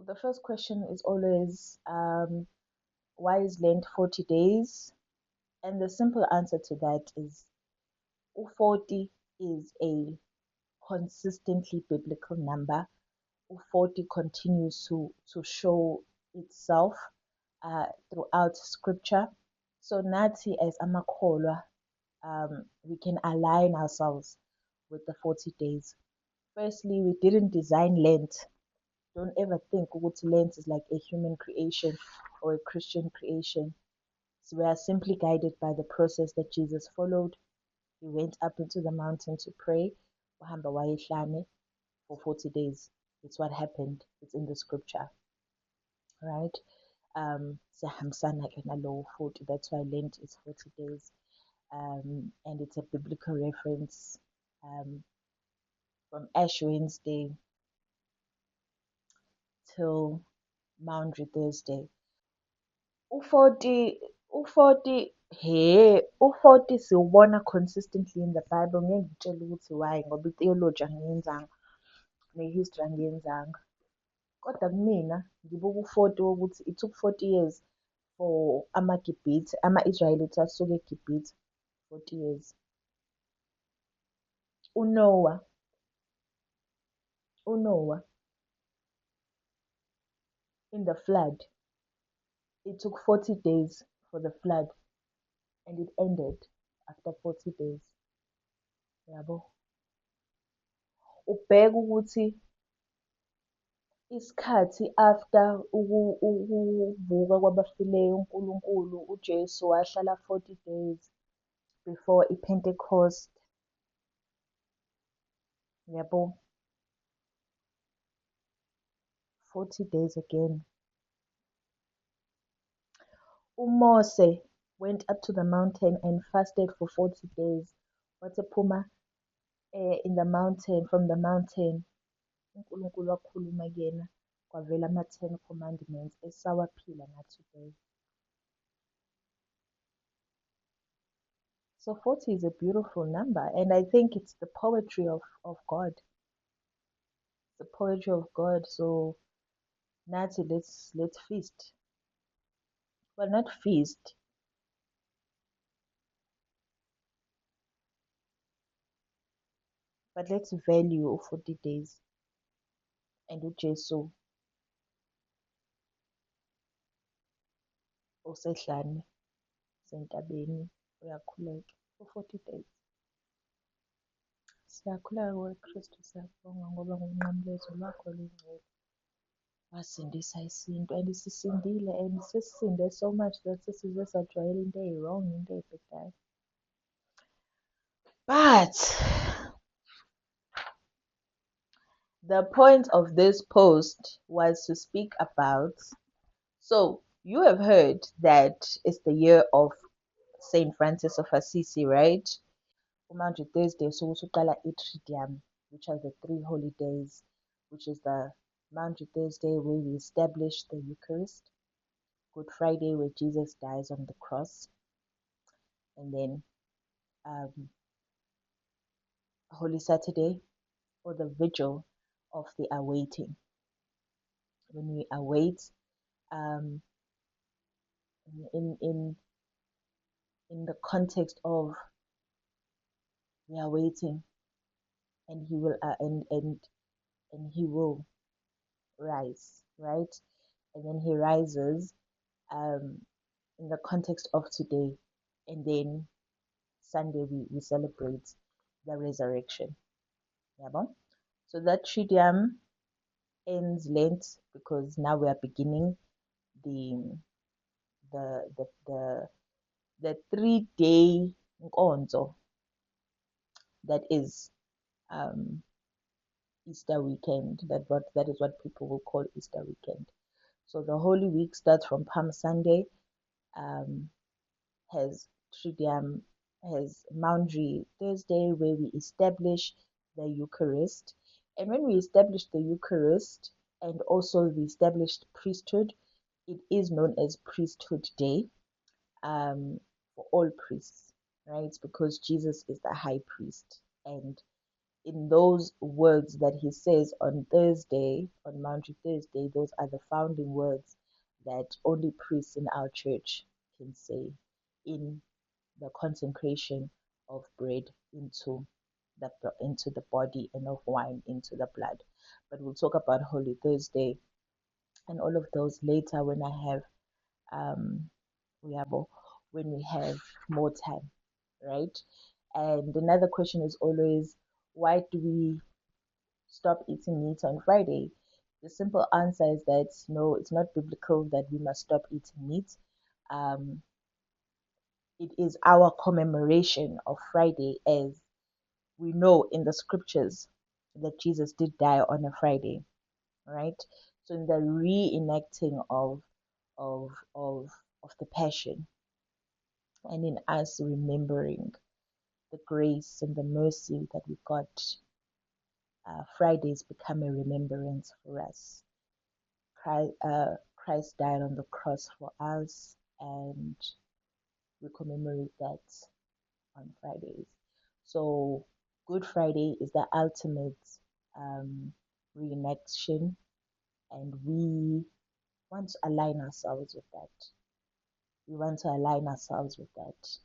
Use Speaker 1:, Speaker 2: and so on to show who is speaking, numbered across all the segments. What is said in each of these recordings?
Speaker 1: The first question is always, why is Lent 40 days? And the simple answer to that is 40 is a consistently biblical number. 40 continues to show itself throughout scripture. So nathi as amakholwa, we can align ourselves with the 40 days. Firstly, we didn't design Lent. Don't ever think ukuthi Lent is like a human creation or a Christian creation. So we are simply guided by the process that Jesus followed. He went up into the mountain to pray, wahamba wayehlane for 40 days. It's what happened. It's in the scripture, right? Siyahambisana ke nalowo 40. That's why Lent is 40 days. And it's a biblical reference from Ash Wednesday till Maundy Thursday. U40 u40 siwubona consistently in the Bible. Ngeke ngitshele ukuthi why ngoba i-theology angiyenzanga ne-history angiyenzanga. Kodwa kumina ngibuka u40 wokuthi it took 40 years for ama-Israelites asuke eGibhithe 40 years. uNoah in the flood, it took 40 days for the flood and it ended after 40 days. Yabo. Ubheka ukuthi isikhathi after ukuvuka kwabafileyo uNkulunkulu uJesu wahlala 40 days before iPentecost. Yabo. 40 days again. uMose went up to the mountain and fasted for 40 days. Wasephuma in the mountain, from the mountain, uNkulunkulu wakhuluma kuyena, kwavela ama-10 commandments esawaphila na-today. So 40 is a beautiful number, and I think it's the poetry of God. The poetry of God. So nathi let's feast. Well, not feast. But let's value 40 days. And uJesu usehlane sentabeni uyakhuleka for 40 days. Siyakhuleka kuKristu, siyabonga ngoba ngokunqamlezo lwakho lungcwele wasindisa isintu, and sisindile, and sesisinde so much that sesize sajwayela into eyi-wrong, into eyibhedayo. But the point of this post was to speak about, so you have heard that it's the year of Saint Francis of Assisi, right? Maundy Thursday, so usuqala i-Triduum, which are the 3 holy days, which is the Maundy Thursday where we establish the Eucharist, Good Friday where Jesus dies on the cross, and then Holy Saturday or the vigil of the awaiting. When we await, in the context of we are waiting, and he will and he will rise, right? And then he rises in the context of today, and then Sunday we celebrate the resurrection. Yeah, so that Triduum ends Lent because now we are beginning the 3-day nkonzo that is Easter weekend. That is what people will call Easter weekend. So the Holy Week starts from Palm Sunday, has Triduum, has Maundy Thursday where we establish the Eucharist. And when we establish the Eucharist and also we established priesthood, it is known as Priesthood Day for all priests, right? Because Jesus is the high priest, and in those words that he says on Thursday, on Maundy Thursday, those are the founding words that only priests in our church can say in the consecration of bread into the body and of wine into the blood. But we'll talk about Holy Thursday and all of those later when I have um when we have more time, right? And another question is always, why do we stop eating meat on Friday? The simple answer is that no, it's not biblical that we must stop eating meat. Um, it is our commemoration of Friday, as we know in the scriptures that Jesus did die on a Friday, right? So in the reenacting of of the passion, and in us remembering the grace and the mercy that we got, Fridays become a remembrance for us. Christ died on the cross for us, and we commemorate that on Fridays. So, Good Friday is the ultimate reenaction, and we want to align ourselves with that. We want to align ourselves with that,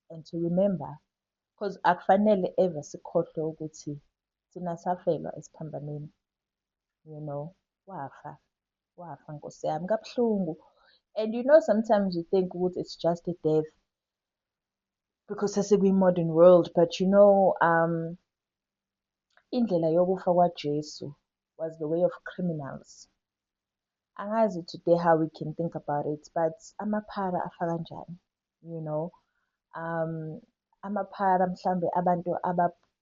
Speaker 1: and to remember, because akufanele ever sikhohlwe ukuthi thina safelwa esiphambanweni, you know, wafa, wafa Nkosi yami, kabuhlungu. And sometimes you think ukuthi it's just a death because sesikwi-modern world, but indlela yokufa kwaJesu was the way of criminals. Angazi today how we can think about it, but amaphara afa kanjani, you know. Amaphara mhlambe abantu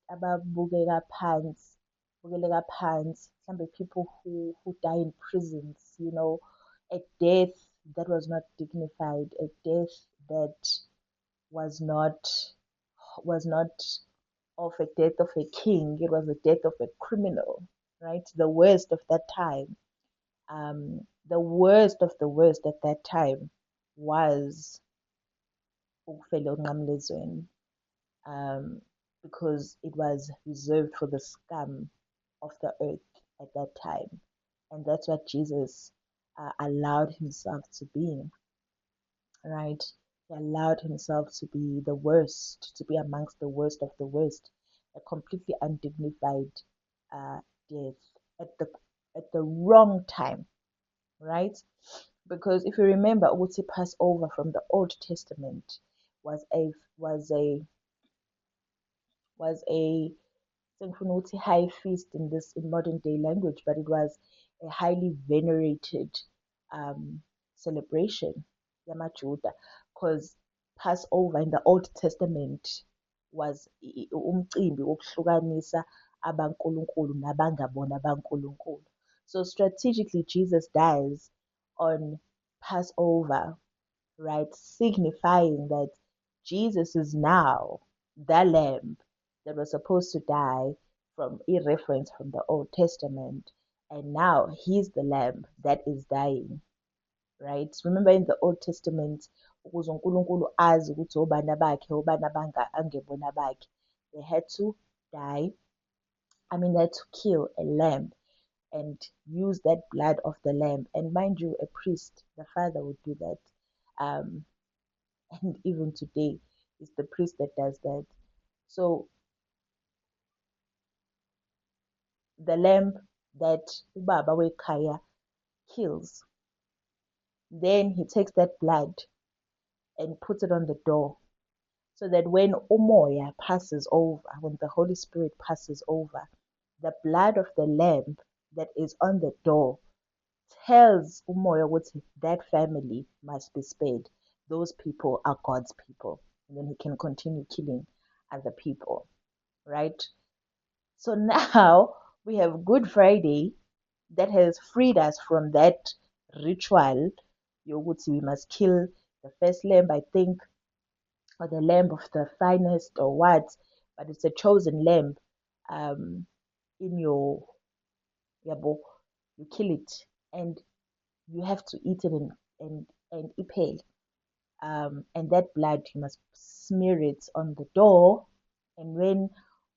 Speaker 1: ababukeka phansi, bukeleka phansi, mhlambe people who die in prisons, a death that was not dignified, a death that was not of a death of a king. It was a death of a criminal, right? The worst of that time. The worst of the worst at that time was ukufela unqamlezweni, because it was reserved for the scum of the earth at that time. And that's what Jesus allowed himself to be, right? He allowed himself to be the worst, to be amongst the worst of the worst, a completely undignified death at the wrong time, right? Because if you remember, ukuthi Passover from the Old Testament was a sengifuna ukuthi high feast in modern day language, but it was a highly venerated celebration yamaJuda, because Passover in the Old Testament was umcimbi wokuhlukanisa abankulunkulu nabangabona abankulunkulu. So strategically, Jesus dies on Passover, right? Signifying that Jesus is now the lamb that was supposed to die, from a reference from the Old Testament, and now he's the lamb that is dying, right? Remember in the Old Testament, ukuze uNkulunkulu azi ukuthi obani bakhe, obani angebona bakhe, they had to die. They had to kill a lamb and use that blood of the lamb. And mind you, a priest, the father would do that. And even today, it's the priest that does that. So the lamb that ubaba wekhaya kills, then he takes that blood and puts it on the door, so that when umoya passes over, when the Holy Spirit passes over, the blood of the lamb that is on the door tells umoya ukuthi that family must be spared. Those people are God's people. And then he can continue killing other people, right? So now we have Good Friday that has freed us from that ritual. Yoguti, we must kill the first lamb, I think, or the lamb of the finest or what, but it's a chosen lamb. In your yabo, you kill it and you have to eat it and ipel. And that blood you must smear it on the door, and when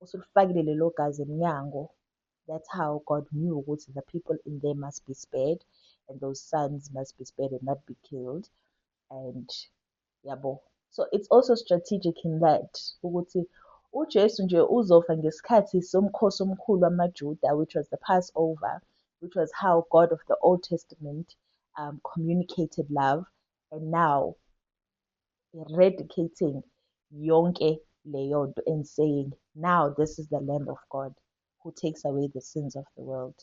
Speaker 1: usulifakile lelo gazi emnyango. That's how God knew ukuthi the people in there must be spared, and those sons must be spared and not be killed. And yabo. So it's also strategic in that ukuthi uJesu nje uzofa ngesikhathi somkhosi omkhulu wamaJuda, which was the Passover, which was how God of the Old Testament communicated love, and now eradicating yonke leyo nto and saying, now this is the Lamb of God who takes away the sins of the world.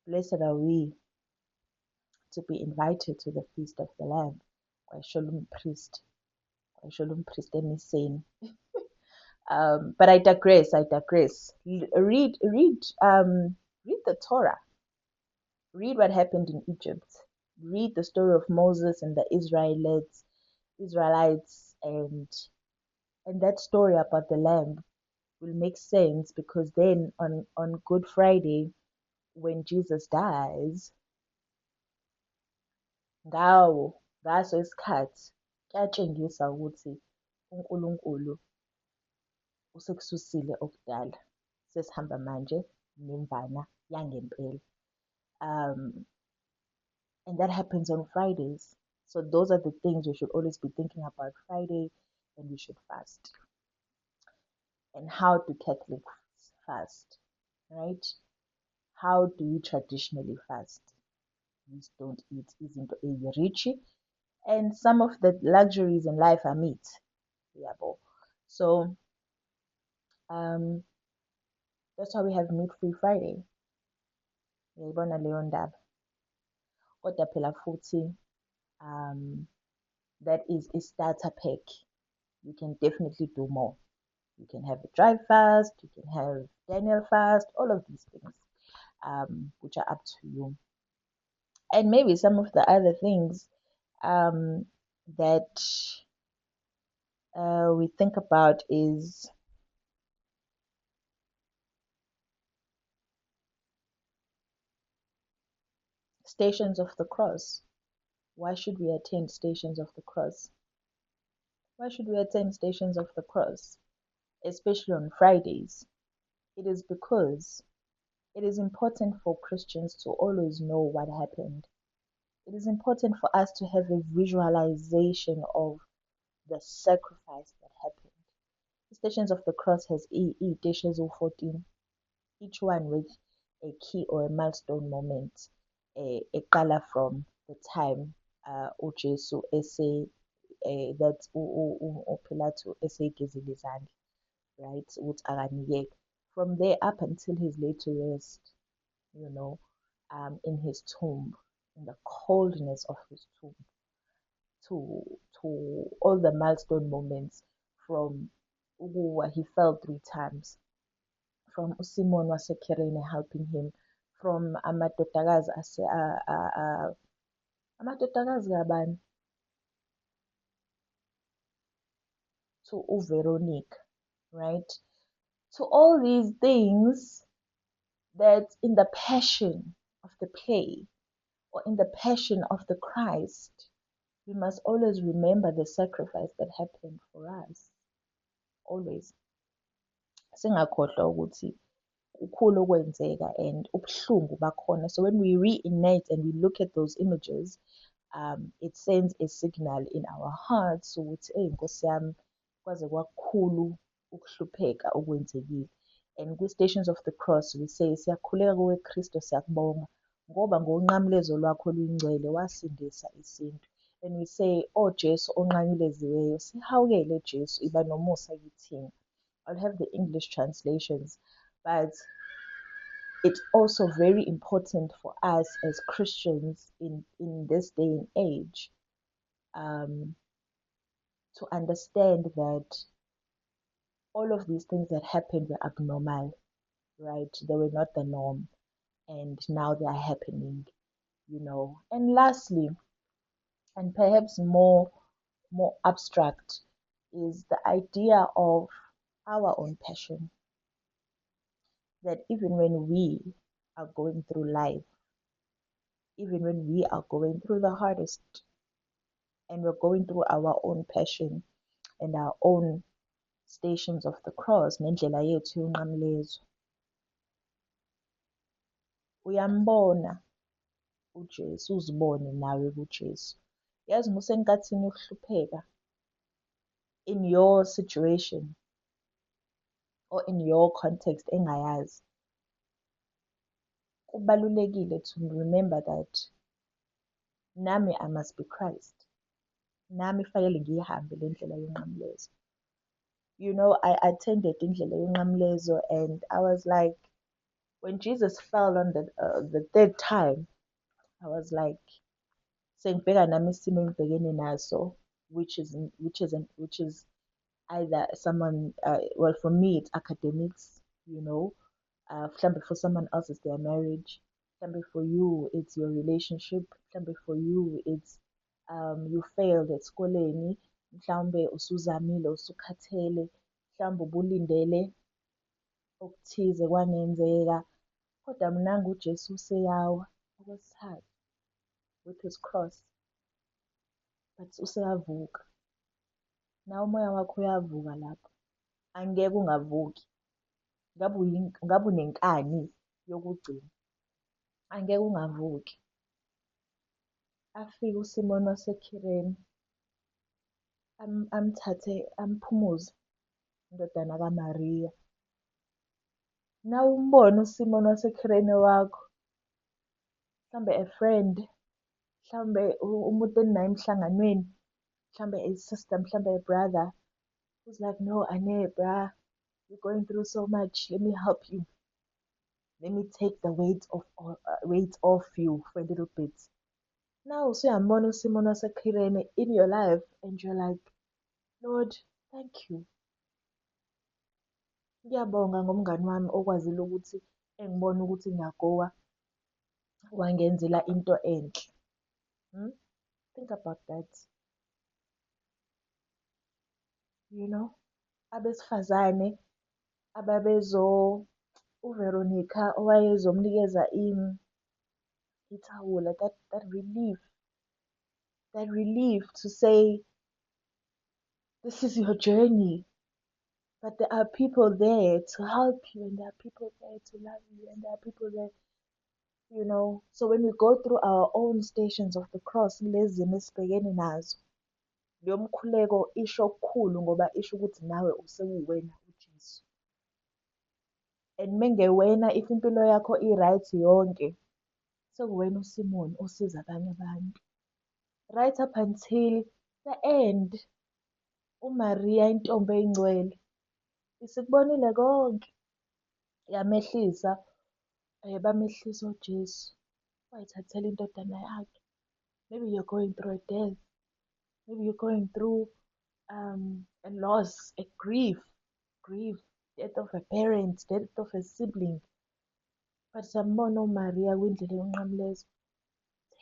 Speaker 1: Blessed are we to be invited to the feast of the Lamb. Shalom priest. Shalom priest emiseni. But I digress. Read the Torah. Read what happened in Egypt. Read the story of Moses and the Israelites, and that story about the lamb will make sense, because then on Good Friday, when Jesus dies, ngaso isikhathi kuyatshengisa ukuthi uNkulunkulu usekususile okudala, sesihamba manje nemvana yangempela. And that happens on Fridays. So those are the things we should always be thinking about Friday, and we should fast. And how do Catholics fast, right? How do we traditionally fast? We don't eat izinto ezirichi, and some of the luxuries in life are meat. So that's why we have meat-free Friday. Uyayibona leyo ndaba. Kodwa phela futhi that is a starter pack. You can definitely do more. You can have a dry fast, you can have Daniel fast, all of these things, which are up to you. And maybe some of the other things that we think about is Stations of the Cross. Why should we attend Stations of the Cross? Why should we attend Stations of the Cross, especially on Fridays? It is because it is important for Christians to always know what happened. It is important for us to have a visualization of the sacrifice that happened. The Stations of the Cross has dishes of 14, each one with a key or a milestone moment, eqala from the time uJesu that uPilato eseyigezile izandla, right, ukuthi akanikeke. From there up until his laid to rest, in his tomb, in the coldness of his tomb, to all the milestone moments, from he fell 3 times, from Simon waseKirene helping him, from amadodakazi amadodakazi kabani, to uVeronique, right? To all these things that in the passion of the play, or in the passion of the Christ, we must always remember the sacrifice that happened for us. Always. Singakhohlwa ukuthi ukhulu okwenzeka and ubuhlungu bakhona. So when we reenact and we look at those images, it sends a signal in our hearts ukuthi Nkosi yami, kwaze kwakukhulu ukuhlupheka okwenzekile. And kwi-Stations of the Cross we say, siyakhuleka kuwe Kristo, siyakubonga ngoba ngonqamlezo lwakho oluyingcwele wasindisa isintu. And we say, oh Jesu onqanyuleziweyo, sihawukele Jesu, iba nomusa kithina. I'll have the English translations, but it's also very important for us as Christians in this day and age to understand that all of these things that happened were abnormal, right? They were not the norm, and now they are happening, And lastly, and perhaps more abstract, is the idea of our own passion. That even when we are going through life, even when we are going through the hardest, and we're going through our own passion and our own Stations of the Cross nendlela yethu yonqamlezo. Uyambona uJesu, uzibone nawe kuJesu. Yazi uma usenkathini yokuhlupheka in your situation or in your context engayazi, kubalulekile to remember that nami I must be Christ. Nami fanele ngiyihambe le ndlela yonqamlezo. You know, I attended indlela yonqamlezo and I was like, when Jesus fell on the third time, I was like, sengibheka nami isimo engibhekene naso, which is either someone, well, for me it's academics, you know, mhlambe for someone else it's their marriage, mhlambe for you it's your relationship, mhlambe for you it's you failed esikoleni, mhlawumbe usuzamile usukhathele, mhlawumbe ubulindele okuthize kwangenzeka, kodwa mnanga uJesu useyawa okwesithathu with his cross, but useyavuka. Na umoya wakho uyavuka lapho, angeke ungavuki. Ngabe unenkani yokugcina, angeke ungavuki. Afike uSimoni waseKhirene amthathe amphumuze indodana kaMariya. Na umbone uSimoni waseKhirene wakho, mhlambe a friend, mhlambe umuntu eninaye emhlanganweni, mhlambe a sister, mhlambe a brother, who's like, no, Ane, bruh, you're going through so much. Let me help you. Let me take the weight off you for a little bit. Now, usuyambona uSimoni waseKhirene in your life, and you're like, Lord, thank you. Ngiyabonga ngomngani wami okwazile ukuthi engibona ukuthi ngiyagowa wangenzela into enhle. Think about that. You know, abesifazane ababezo uVeronica owayezomnikeza ithawula, that relief to say, this is your journey, but there are people there to help you, and there are people there to love you, and there are people there, you know. So when we go through our own stations of the cross, lezi zimo esibhekene nazo, leyo mkhuleko isho okukhulu ngoba isho ukuthi nawe usewuwena uJesu. And mengewena, if impilo yakho i-right yonke, sekuwena uSimoni osiza abanye abantu. Right up until the end, uMaria intombi engcwele isikubonile konke, yamehlisa, bamehlisa uJesu, wayithathela indodana yakhe. Maybe you're going through a death, maybe you're going through a loss, a grief, death of a parent, death of a sibling. But sambona uMaria kwindlela yonqamlezo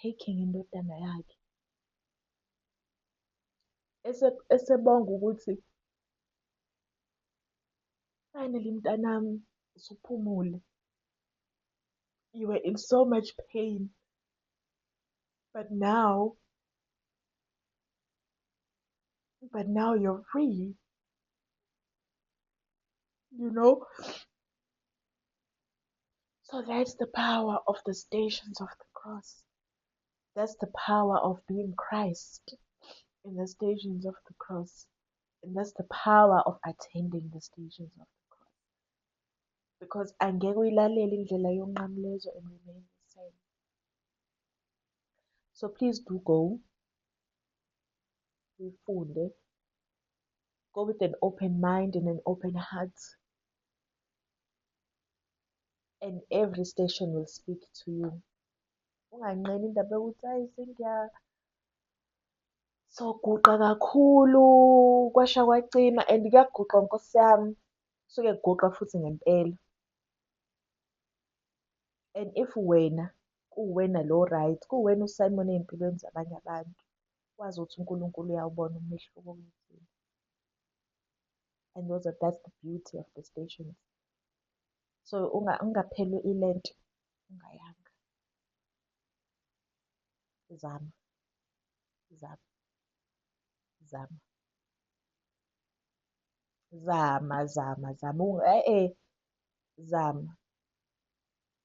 Speaker 1: taking indodana yakhe, esebonga ukuthi finally mntanami usuphumule. You were in so much pain, but now you're free. You know? So that's the power of the stations of the cross. That's the power of being Christ in the stations of the cross. And that's the power of attending the stations of the cross. Because angeke uyilalele indlela yonqamlezo and remain the same. So please do go. Uyifunde. Go with an open mind and an open heart. And every station will speak to you. Unganqeni indaba yokuthi hayi soguqa kakhulu kwasha kwacima, and kuyaguqa Nkosi yami, suke kuguqa futhi ngempela. And if wena kuwena lo right, kuwena uSimon ey'mpilweni zabanye abantu, wazi ukuthi uNkulunkulu uyawubona umehluko okuthile. And that's the beauty of the stations. So ungaphelwe ilento ungayanga. Zama. Zama, zama, zama. Zama.